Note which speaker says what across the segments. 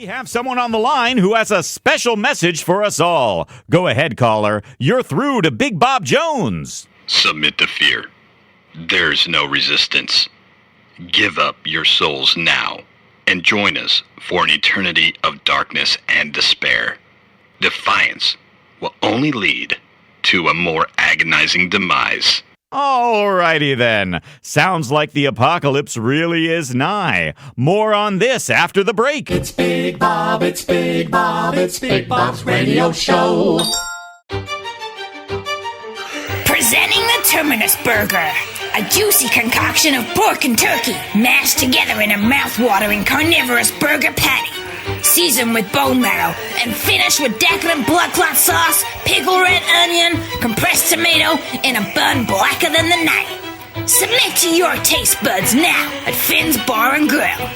Speaker 1: We have someone on the line who has a special message for us all. Go ahead, caller. You're through to Big Bob Jones.
Speaker 2: Submit to fear. There's no resistance. Give up your souls now and join us for an eternity of darkness and despair. Defiance will only lead to a more agonizing demise.
Speaker 1: Alrighty then. Sounds like the apocalypse really is nigh. More on this after the break.
Speaker 3: It's Big Bob, it's Big Bob, it's Big Bob's radio show.
Speaker 4: Presenting the Terminus Burger, a juicy concoction of pork and turkey mashed together in a mouth-watering carnivorous burger patty. Seasoned with bone marrow and finished with decadent blood clot sauce, pickle red onion, compressed tomato, and a bun blacker than the night. Submit to your taste buds now at Finn's Bar and Grill.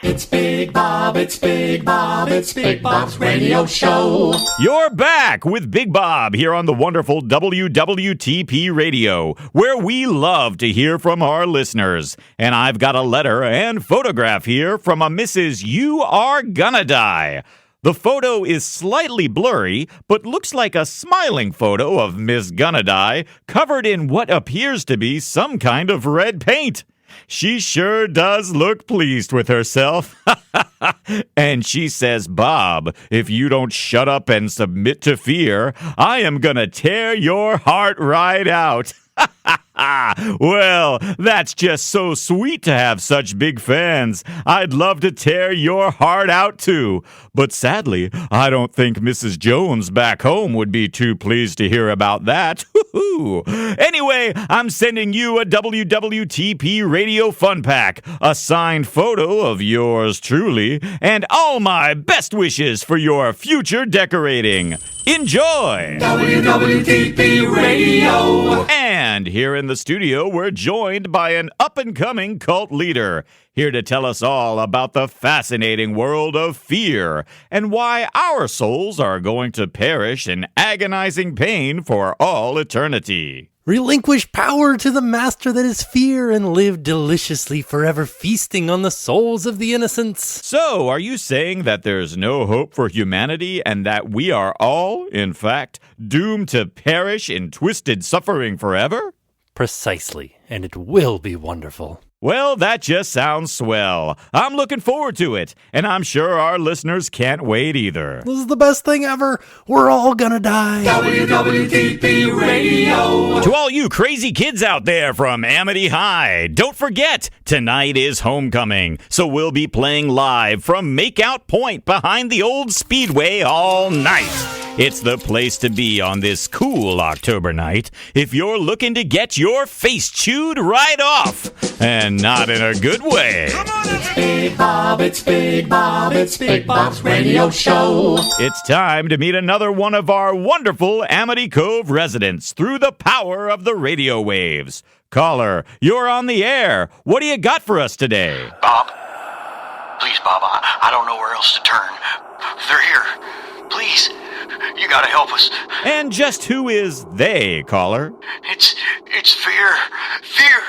Speaker 3: It's Big Bob, it's Big Bob, it's Big Bob's radio show.
Speaker 1: You're back with Big Bob here on the wonderful WWTP Radio, where we love to hear from our listeners. And I've got a letter and photograph here from a Mrs. You Are Gonna Die. The photo is slightly blurry, but looks like a smiling photo of Miss Gonna Die covered in what appears to be some kind of red paint. She sure does look pleased with herself. And she says, Bob, if you don't shut up and submit to fear, I am gonna tear your heart right out. Well, that's just so sweet to have such big fans. I'd love to tear your heart out too. But sadly, I don't think Mrs. Jones back home would be too pleased to hear about that. Anyway, I'm sending you a WWTP Radio Fun Pack, a signed photo of yours truly, and all my best wishes for your future decorating. Enjoy!
Speaker 3: WWTP Radio.
Speaker 1: And here in the studio, we're joined by an up-and-coming cult leader, here to tell us all about the fascinating world of fear and why our souls are going to perish in agonizing pain for all eternity.
Speaker 5: Relinquish power to the master that is fear and live deliciously forever feasting on the souls of the innocents.
Speaker 1: So, are you saying that there's no hope for humanity and that we are all, in fact, doomed to perish in twisted suffering forever?
Speaker 5: Precisely, and it will be wonderful.
Speaker 1: Well, that just sounds swell. I'm looking forward to it, and I'm sure our listeners can't wait either.
Speaker 5: This is the best thing ever. We're all gonna die.
Speaker 3: WWTP Radio.
Speaker 1: To all you crazy kids out there from Amity High, don't forget, tonight is homecoming, so we'll be playing live from Makeout Point behind the old Speedway all night. It's the place to be on this cool October night if you're looking to get your face chewed right off, and not in a good way.
Speaker 3: It's Big Bob, it's Big Bob, it's Big Bob's radio show.
Speaker 1: It's time to meet another one of our wonderful Amity Cove residents through the power of the radio waves. Caller, you're on the air. What do you got for us today?
Speaker 6: Bob? Please, Bob, I don't know where else to turn. They're here. Please, you gotta help us.
Speaker 1: And just who is they, caller?
Speaker 6: It's fear. Fear.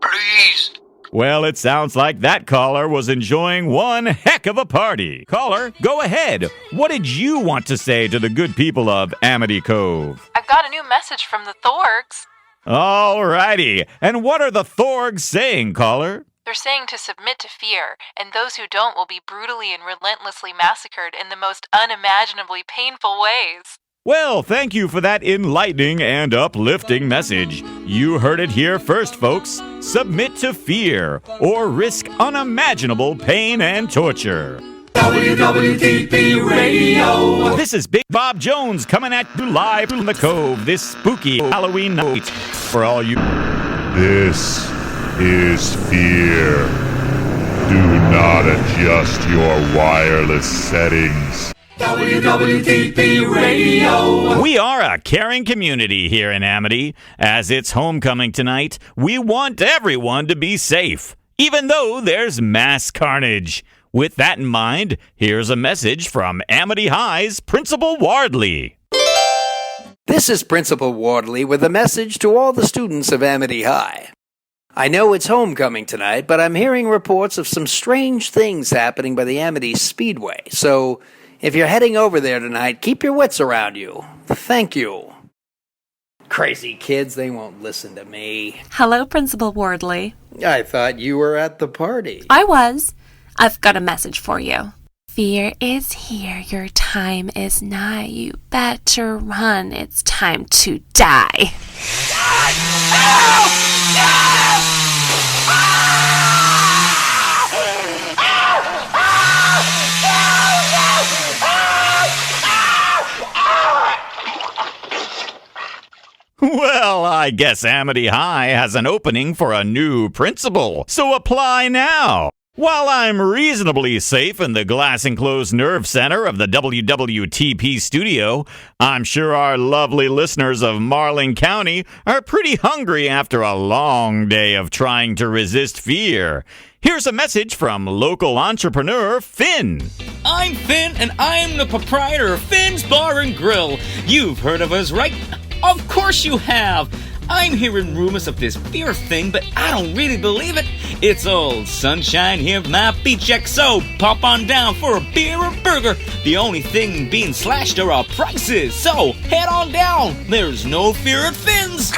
Speaker 6: Please.
Speaker 1: Well, it sounds like that caller was enjoying one heck of a party. Caller, go ahead. What did you want to say to the good people of Amity Cove?
Speaker 7: I've got a new message from the Thorgs.
Speaker 1: All righty. And what are the Thorgs saying, caller?
Speaker 7: They're saying to submit to fear, and those who don't will be brutally and relentlessly massacred in the most unimaginably painful ways.
Speaker 1: Well, thank you for that enlightening and uplifting message. You heard it here first, folks. Submit to fear or risk unimaginable pain and torture.
Speaker 3: WWTP Radio.
Speaker 1: This is Big Bob Jones coming at you live from the Cove this spooky Halloween night. For all you...
Speaker 8: This is fear. Do not adjust your wireless settings.
Speaker 3: WWTP Radio.
Speaker 1: We are a caring community here in Amity. As it's homecoming tonight, we want everyone to be safe, even though there's mass carnage. With that in mind, here's a message from Amity High's Principal Wardley.
Speaker 9: This is Principal Wardley with a message to all the students of Amity High. I know it's homecoming tonight, but I'm hearing reports of some strange things happening by the Amity Speedway. So, if you're heading over there tonight, keep your wits around you. Thank you. Crazy kids, they won't listen to me.
Speaker 10: Hello, Principal Wardley.
Speaker 9: I thought you were at the party.
Speaker 10: I was. I've got a message for you. Fear is here. Your time is nigh. You better run. It's time to die.
Speaker 1: Well, I guess Amity High has an opening for a new principal, so apply now. While I'm reasonably safe in the glass-enclosed nerve center of the WWTP studio, I'm sure our lovely listeners of Marlin County are pretty hungry after a long day of trying to resist fear. Here's a message from local entrepreneur Finn.
Speaker 11: I'm Finn, and I'm the proprietor of Finn's Bar and Grill. You've heard of us, right? Of course you have! I'm hearing rumors of this beer thing, but I don't really believe it. It's all sunshine here at my paycheck, so pop on down for a beer or burger. The only thing being slashed are our prices, so head on down. There's no fear at Finn's.